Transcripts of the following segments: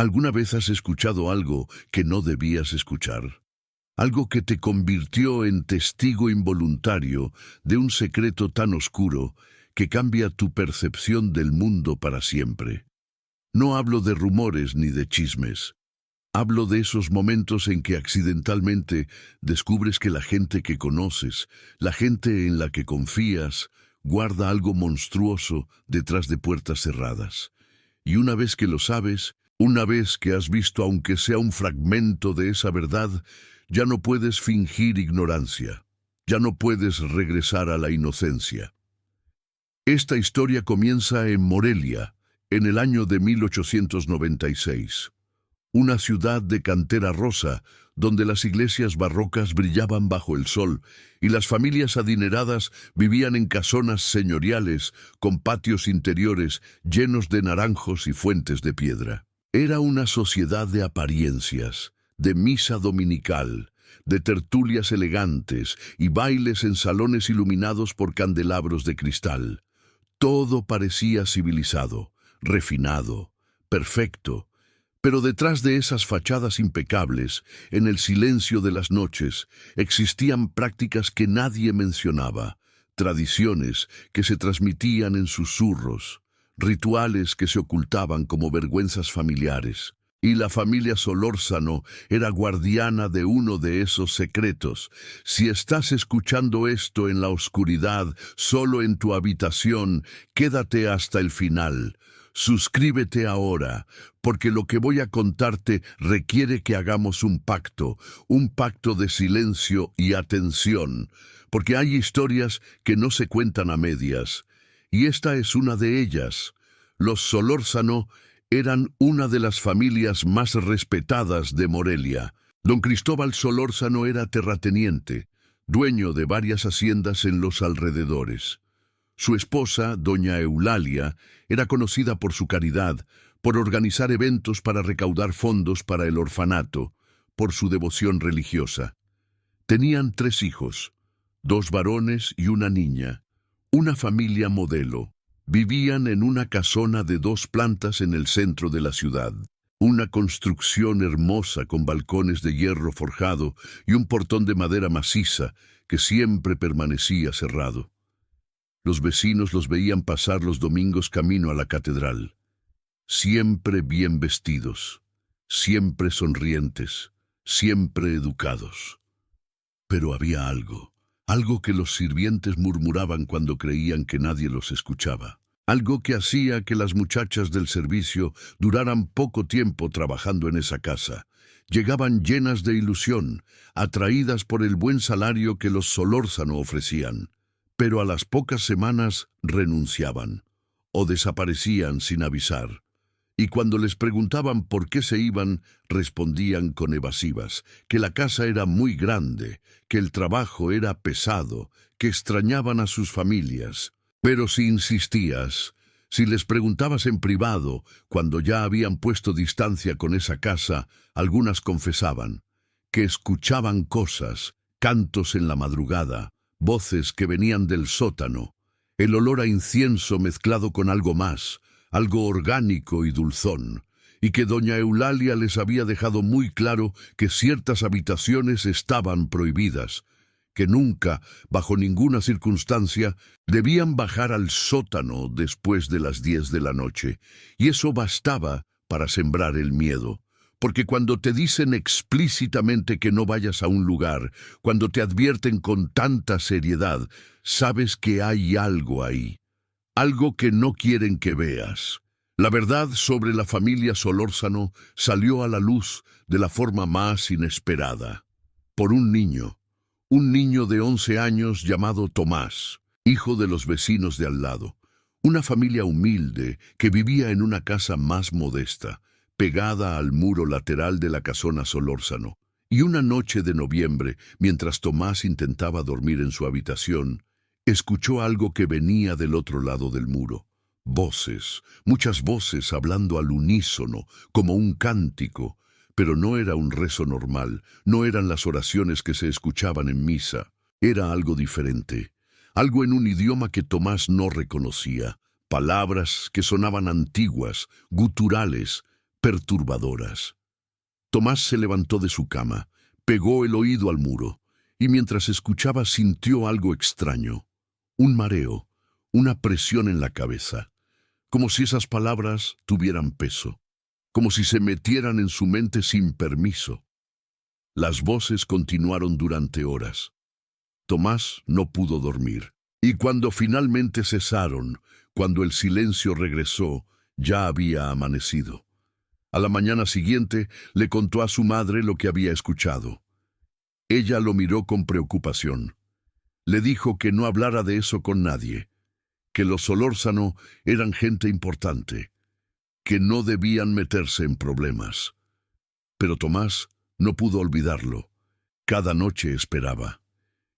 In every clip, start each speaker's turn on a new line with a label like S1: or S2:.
S1: ¿Alguna vez has escuchado algo que no debías escuchar? Algo que te convirtió en testigo involuntario de un secreto tan oscuro que cambia tu percepción del mundo para siempre. No hablo de rumores ni de chismes. Hablo de esos momentos en que accidentalmente descubres que la gente que conoces, la gente en la que confías, guarda algo monstruoso detrás de puertas cerradas. Y una vez que lo sabes, una vez que has visto aunque sea un fragmento de esa verdad, ya no puedes fingir ignorancia. Ya no puedes regresar a la inocencia. Esta historia comienza en Morelia, en el año de 1896. Una ciudad de cantera rosa, donde las iglesias barrocas brillaban bajo el sol y las familias adineradas vivían en casonas señoriales con patios interiores llenos de naranjos y fuentes de piedra. Era una sociedad de apariencias, de misa dominical, de tertulias elegantes y bailes en salones iluminados por candelabros de cristal. Todo parecía civilizado, refinado, perfecto. Pero detrás de esas fachadas impecables, en el silencio de las noches, existían prácticas que nadie mencionaba, tradiciones que se transmitían en susurros, rituales que se ocultaban como vergüenzas familiares. Y la familia Solórzano era guardiana de uno de esos secretos. Si estás escuchando esto en la oscuridad, solo en tu habitación, quédate hasta el final. Suscríbete ahora, porque lo que voy a contarte requiere que hagamos un pacto de silencio y atención, porque hay historias que no se cuentan a medias, y esta es una de ellas. Los Solórzano eran una de las familias más respetadas de Morelia. Don Cristóbal Solórzano era terrateniente, dueño de varias haciendas en los alrededores. Su esposa, doña Eulalia, era conocida por su caridad, por organizar eventos para recaudar fondos para el orfanato, por su devoción religiosa. Tenían 3 hijos, 2 varones y una niña, una familia modelo. Vivían en una casona de 2 plantas en el centro de la ciudad, una construcción hermosa con balcones de hierro forjado y un portón de madera maciza que siempre permanecía cerrado. Los vecinos los veían pasar los domingos camino a la catedral, siempre bien vestidos, siempre sonrientes, siempre educados. Pero había algo que los sirvientes murmuraban cuando creían que nadie los escuchaba, algo que hacía que las muchachas del servicio duraran poco tiempo trabajando en esa casa. Llegaban llenas de ilusión, atraídas por el buen salario que los Solórzano ofrecían. Pero a las pocas semanas renunciaban o desaparecían sin avisar. Y cuando les preguntaban por qué se iban, respondían con evasivas, que la casa era muy grande, que el trabajo era pesado, que extrañaban a sus familias. Pero si insistías, si les preguntabas en privado, cuando ya habían puesto distancia con esa casa, algunas confesaban que escuchaban cosas, cantos en la madrugada, voces que venían del sótano, el olor a incienso mezclado con algo más, algo orgánico y dulzón, y que doña Eulalia les había dejado muy claro que ciertas habitaciones estaban prohibidas, que nunca, bajo ninguna circunstancia, debían bajar al sótano después de las 10 de la noche, y eso bastaba para sembrar el miedo. Porque cuando te dicen explícitamente que no vayas a un lugar, cuando te advierten con tanta seriedad, sabes que hay algo ahí, algo que no quieren que veas. La verdad sobre la familia Solórzano salió a la luz de la forma más inesperada. Por un niño de 11 años llamado Tomás, hijo de los vecinos de al lado. Una familia humilde que vivía en una casa más modesta, pegada al muro lateral de la casona Solórzano. Y una noche de noviembre, mientras Tomás intentaba dormir en su habitación, escuchó algo que venía del otro lado del muro. Voces, muchas voces hablando al unísono, como un cántico, pero no era un rezo normal, no eran las oraciones que se escuchaban en misa. Era algo diferente, algo en un idioma que Tomás no reconocía, palabras que sonaban antiguas, guturales, perturbadoras. Tomás se levantó de su cama, pegó el oído al muro, y mientras escuchaba sintió algo extraño, un mareo, una presión en la cabeza, como si esas palabras tuvieran peso, como si se metieran en su mente sin permiso. Las voces continuaron durante horas. Tomás no pudo dormir, y cuando finalmente cesaron, cuando el silencio regresó, ya había amanecido. A la mañana siguiente le contó a su madre lo que había escuchado. Ella lo miró con preocupación. Le dijo que no hablara de eso con nadie, que los Solórzano eran gente importante, que no debían meterse en problemas. Pero Tomás no pudo olvidarlo. Cada noche esperaba.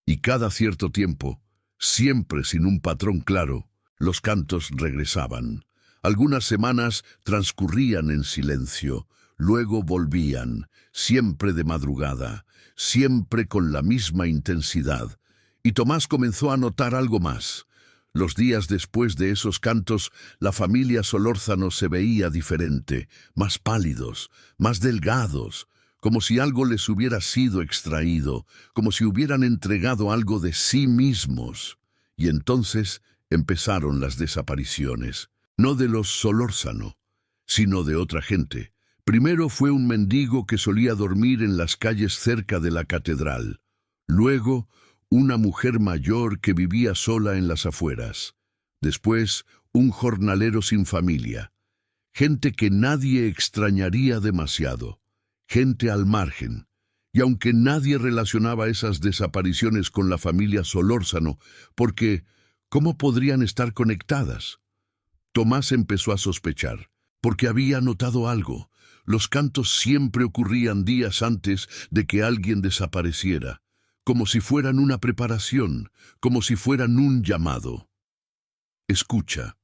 S1: Y cada cierto tiempo, siempre sin un patrón claro, los cantos regresaban. Algunas semanas transcurrían en silencio, luego volvían, siempre de madrugada, siempre con la misma intensidad. Y Tomás comenzó a notar algo más. Los días después de esos cantos, la familia Solórzano se veía diferente, más pálidos, más delgados, como si algo les hubiera sido extraído, como si hubieran entregado algo de sí mismos. Y entonces empezaron las desapariciones, no de los Solórzano, sino de otra gente. Primero fue un mendigo que solía dormir en las calles cerca de la catedral. Luego, una mujer mayor que vivía sola en las afueras. Después, un jornalero sin familia. Gente que nadie extrañaría demasiado. Gente al margen. Y aunque nadie relacionaba esas desapariciones con la familia Solórzano, porque ¿cómo podrían estar conectadas? Tomás empezó a sospechar, porque había notado algo. Los cantos siempre ocurrían días antes de que alguien desapareciera, como si fueran una preparación, como si fueran un llamado. Escucha.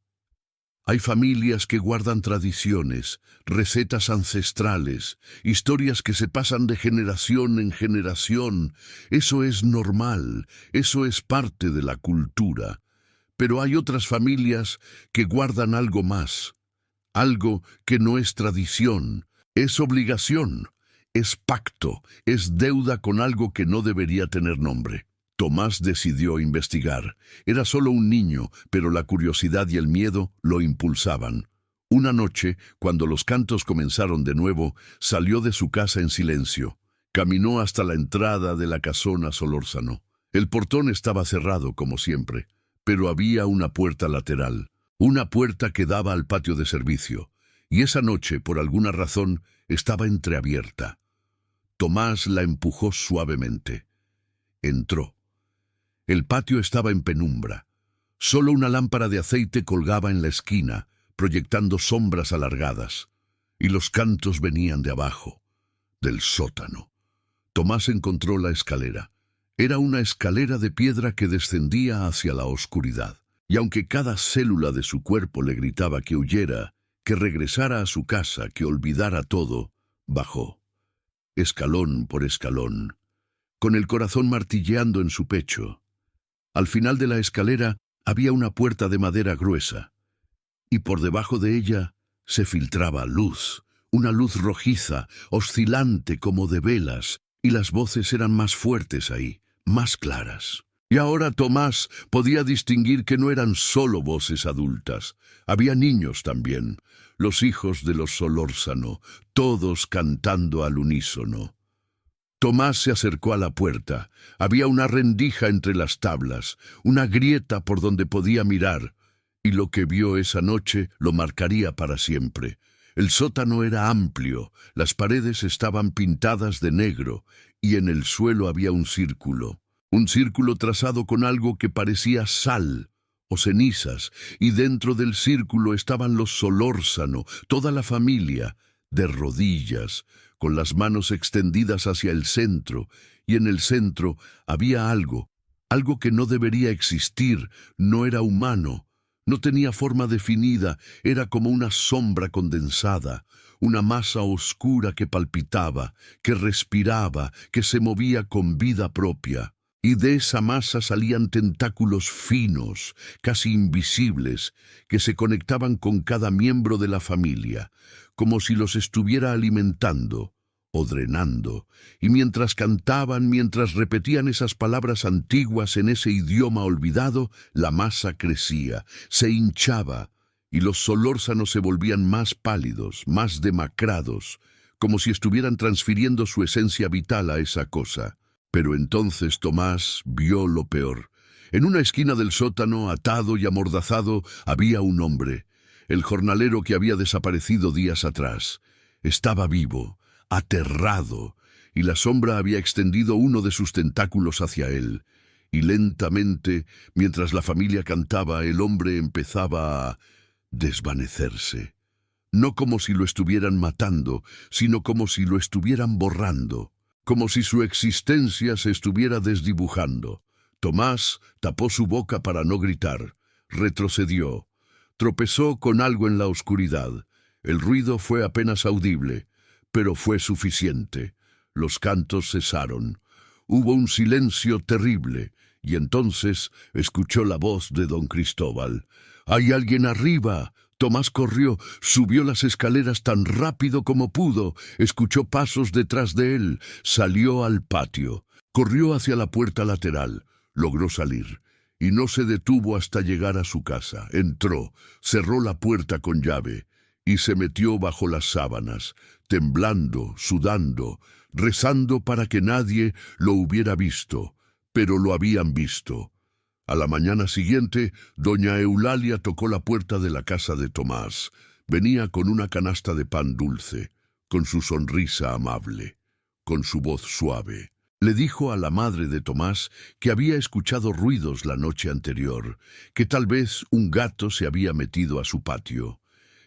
S1: Hay familias que guardan tradiciones, recetas ancestrales, historias que se pasan de generación en generación. Eso es normal, eso es parte de la cultura. Pero hay otras familias que guardan algo más, algo que no es tradición, es obligación, es pacto, es deuda con algo que no debería tener nombre. Tomás decidió investigar. Era solo un niño, pero la curiosidad y el miedo lo impulsaban. Una noche, cuando los cantos comenzaron de nuevo, salió de su casa en silencio. Caminó hasta la entrada de la casona Solórzano. El portón estaba cerrado, como siempre, pero había una puerta lateral, una puerta que daba al patio de servicio, y esa noche, por alguna razón, estaba entreabierta. Tomás la empujó suavemente. Entró. El patio estaba en penumbra. Solo una lámpara de aceite colgaba en la esquina, proyectando sombras alargadas. Y los cantos venían de abajo, del sótano. Tomás encontró la escalera. Era una escalera de piedra que descendía hacia la oscuridad. Y aunque cada célula de su cuerpo le gritaba que huyera, que regresara a su casa, que olvidara todo, bajó. Escalón por escalón, con el corazón martilleando en su pecho. Al final de la escalera había una puerta de madera gruesa, y por debajo de ella se filtraba luz, una luz rojiza, oscilante como de velas, y las voces eran más fuertes ahí, más claras. Y ahora Tomás podía distinguir que no eran solo voces adultas, había niños también, los hijos de los Solórzano, todos cantando al unísono. Tomás se acercó a la puerta. Había una rendija entre las tablas, una grieta por donde podía mirar, y lo que vio esa noche lo marcaría para siempre. El sótano era amplio, las paredes estaban pintadas de negro, y en el suelo había un círculo trazado con algo que parecía sal o cenizas, y dentro del círculo estaban los Solórzano, toda la familia, de rodillas, con las manos extendidas hacia el centro, y en el centro había algo que no debería existir, no era humano, no tenía forma definida, era como una sombra condensada, una masa oscura que palpitaba, que respiraba, que se movía con vida propia. y de esa masa salían tentáculos finos, casi invisibles, que se conectaban con cada miembro de la familia, como si los estuviera alimentando o drenando, y mientras cantaban, mientras repetían esas palabras antiguas en ese idioma olvidado, la masa crecía, se hinchaba, y los solórzanos se volvían más pálidos, más demacrados, como si estuvieran transfiriendo su esencia vital a esa cosa. Pero entonces Tomás vio lo peor. En una esquina del sótano, atado y amordazado, había un hombre, el jornalero que había desaparecido días atrás. Estaba vivo, aterrado, y la sombra había extendido uno de sus tentáculos hacia él. Y lentamente, mientras la familia cantaba, el hombre empezaba a desvanecerse. No como si lo estuvieran matando, sino como si lo estuvieran borrando, como si su existencia se estuviera desdibujando. Tomás tapó su boca para no gritar, retrocedió, tropezó con algo en la oscuridad. El ruido fue apenas audible, pero fue suficiente. Los cantos cesaron. Hubo un silencio terrible, y entonces escuchó la voz de don Cristóbal. «¡Hay alguien arriba!». Tomás corrió, subió las escaleras tan rápido como pudo, escuchó pasos detrás de él, salió al patio, corrió hacia la puerta lateral, logró salir, y no se detuvo hasta llegar a su casa. Entró, cerró la puerta con llave, y se metió bajo las sábanas, temblando, sudando, rezando para que nadie lo hubiera visto, pero lo habían visto. A la mañana siguiente, doña Eulalia tocó la puerta de la casa de Tomás. Venía con una canasta de pan dulce, con su sonrisa amable, con su voz suave. Le dijo a la madre de Tomás que había escuchado ruidos la noche anterior, que tal vez un gato se había metido a su patio,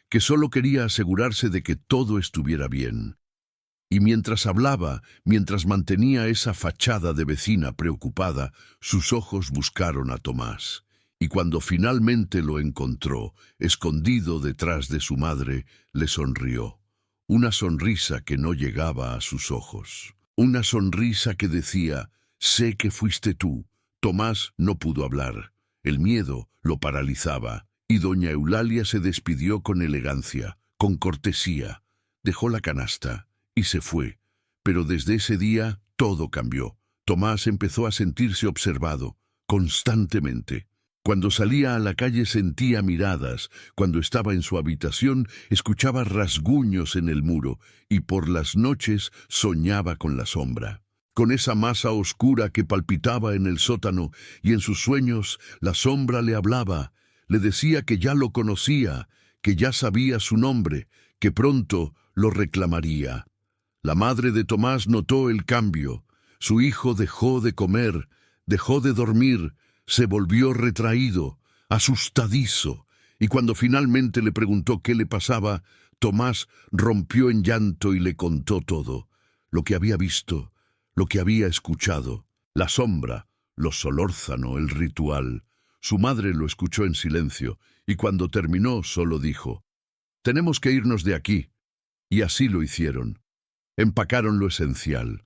S1: que solo quería asegurarse de que todo estuviera bien. Y mientras hablaba, mientras mantenía esa fachada de vecina preocupada, sus ojos buscaron a Tomás. Y cuando finalmente lo encontró, escondido detrás de su madre, le sonrió. Una sonrisa que no llegaba a sus ojos. Una sonrisa que decía, «Sé que fuiste tú». Tomás no pudo hablar. El miedo lo paralizaba. Y doña Eulalia se despidió con elegancia, con cortesía. Dejó la canasta y se fue. Pero desde ese día todo cambió. Tomás empezó a sentirse observado, constantemente. Cuando salía a la calle sentía miradas, cuando estaba en su habitación escuchaba rasguños en el muro, y por las noches soñaba con la sombra, con esa masa oscura que palpitaba en el sótano, y en sus sueños la sombra le hablaba, le decía que ya lo conocía, que ya sabía su nombre, que pronto lo reclamaría. La madre de Tomás notó el cambio. Su hijo dejó de comer, dejó de dormir, se volvió retraído, asustadizo, y cuando finalmente le preguntó qué le pasaba, Tomás rompió en llanto y le contó todo, lo que había visto, lo que había escuchado, la sombra, los solórzano, el ritual. Su madre lo escuchó en silencio, y cuando terminó solo dijo, «Tenemos que irnos de aquí», y así lo hicieron. Empacaron lo esencial,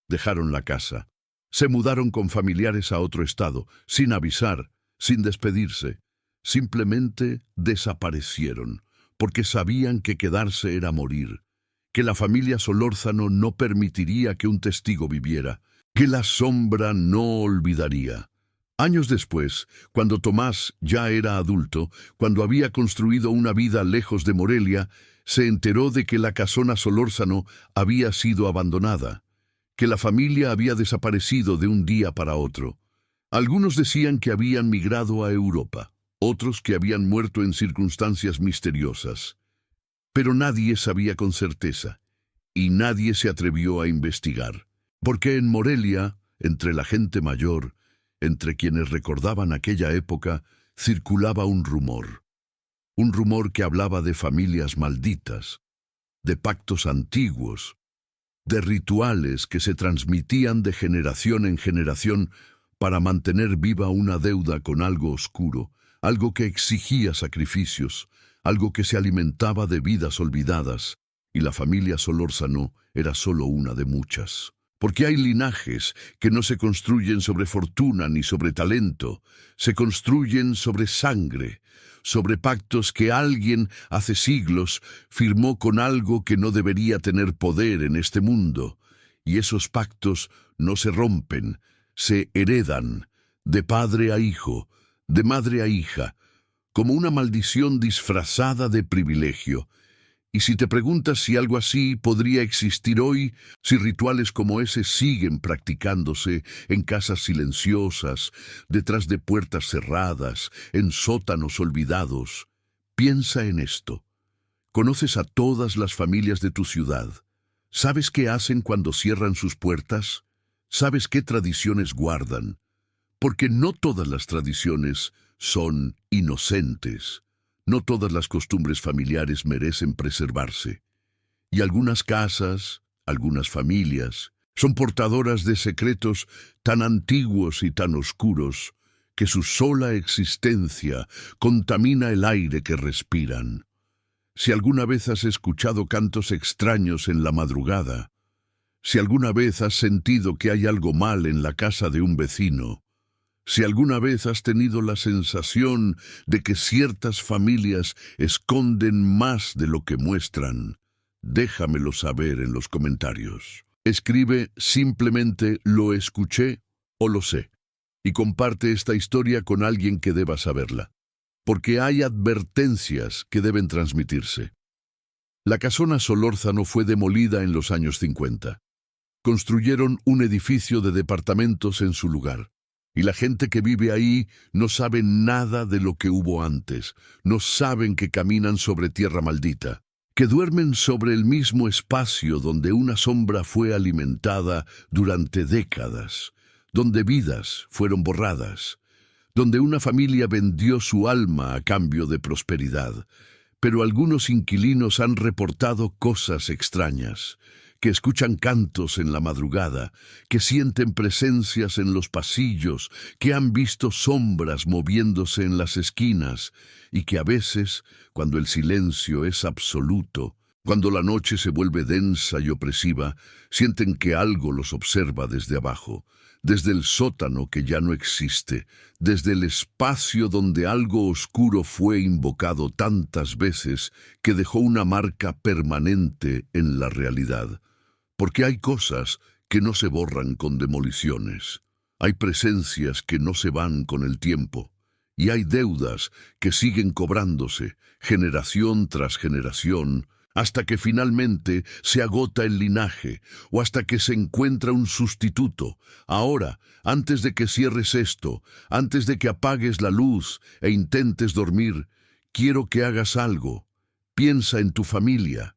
S1: dejaron la casa, se mudaron con familiares a otro estado, sin avisar, sin despedirse. Simplemente desaparecieron, porque sabían que quedarse era morir, que la familia Solórzano no permitiría que un testigo viviera, que la sombra no olvidaría. Años después, cuando Tomás ya era adulto, cuando había construido una vida lejos de Morelia, se enteró de que la casona Solórzano había sido abandonada, que la familia había desaparecido de un día para otro. Algunos decían que habían migrado a Europa, otros que habían muerto en circunstancias misteriosas. Pero nadie sabía con certeza, y nadie se atrevió a investigar, porque en Morelia, entre la gente mayor, entre quienes recordaban aquella época, circulaba un rumor que hablaba de familias malditas, de pactos antiguos, de rituales que se transmitían de generación en generación para mantener viva una deuda con algo oscuro, algo que exigía sacrificios, algo que se alimentaba de vidas olvidadas, y la familia Solórzano era solo una de muchas. Porque hay linajes que no se construyen sobre fortuna ni sobre talento, se construyen sobre sangre, sobre pactos que alguien hace siglos firmó con algo que no debería tener poder en este mundo. Y esos pactos no se rompen, se heredan de padre a hijo, de madre a hija, como una maldición disfrazada de privilegio. Y si te preguntas si algo así podría existir hoy, si rituales como ese siguen practicándose en casas silenciosas, detrás de puertas cerradas, en sótanos olvidados, piensa en esto. Conoces a todas las familias de tu ciudad. ¿Sabes qué hacen cuando cierran sus puertas? ¿Sabes qué tradiciones guardan? Porque no todas las tradiciones son inocentes. No todas las costumbres familiares merecen preservarse. Y algunas casas, algunas familias, son portadoras de secretos tan antiguos y tan oscuros que su sola existencia contamina el aire que respiran. Si alguna vez has escuchado cantos extraños en la madrugada, si alguna vez has sentido que hay algo mal en la casa de un vecino, si alguna vez has tenido la sensación de que ciertas familias esconden más de lo que muestran, déjamelo saber en los comentarios. Escribe simplemente "lo escuché" o "lo sé" y comparte esta historia con alguien que deba saberla, porque hay advertencias que deben transmitirse. La casona Solórzano fue demolida en los años 50. Construyeron un edificio de departamentos en su lugar. Y la gente que vive ahí no sabe nada de lo que hubo antes, no saben que caminan sobre tierra maldita, que duermen sobre el mismo espacio donde una sombra fue alimentada durante décadas, donde vidas fueron borradas, donde una familia vendió su alma a cambio de prosperidad. Pero algunos inquilinos han reportado cosas extrañas, que escuchan cantos en la madrugada, que sienten presencias en los pasillos, que han visto sombras moviéndose en las esquinas, y que a veces, cuando el silencio es absoluto, cuando la noche se vuelve densa y opresiva, sienten que algo los observa desde abajo, desde el sótano que ya no existe, desde el espacio donde algo oscuro fue invocado tantas veces que dejó una marca permanente en la realidad. Porque hay cosas que no se borran con demoliciones, hay presencias que no se van con el tiempo, y hay deudas que siguen cobrándose, generación tras generación, hasta que finalmente se agota el linaje, o hasta que se encuentra un sustituto. Ahora, antes de que cierres esto, antes de que apagues la luz e intentes dormir, quiero que hagas algo. Piensa en tu familia,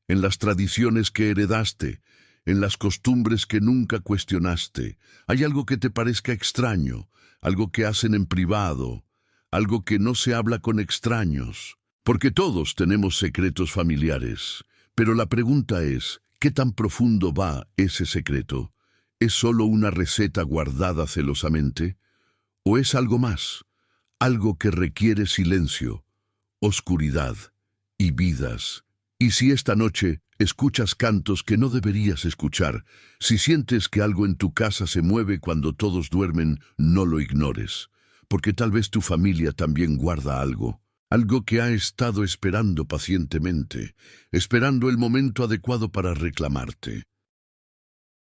S1: en las tradiciones que heredaste, en las costumbres que nunca cuestionaste. Hay algo que te parezca extraño, algo que hacen en privado, algo que no se habla con extraños. Porque todos tenemos secretos familiares, pero la pregunta es, ¿qué tan profundo va ese secreto? ¿Es solo una receta guardada celosamente? ¿O es algo más? Algo que requiere silencio, oscuridad y vidas. Y si esta noche escuchas cantos que no deberías escuchar, si sientes que algo en tu casa se mueve cuando todos duermen, no lo ignores, porque tal vez tu familia también guarda algo, algo que ha estado esperando pacientemente, esperando el momento adecuado para reclamarte.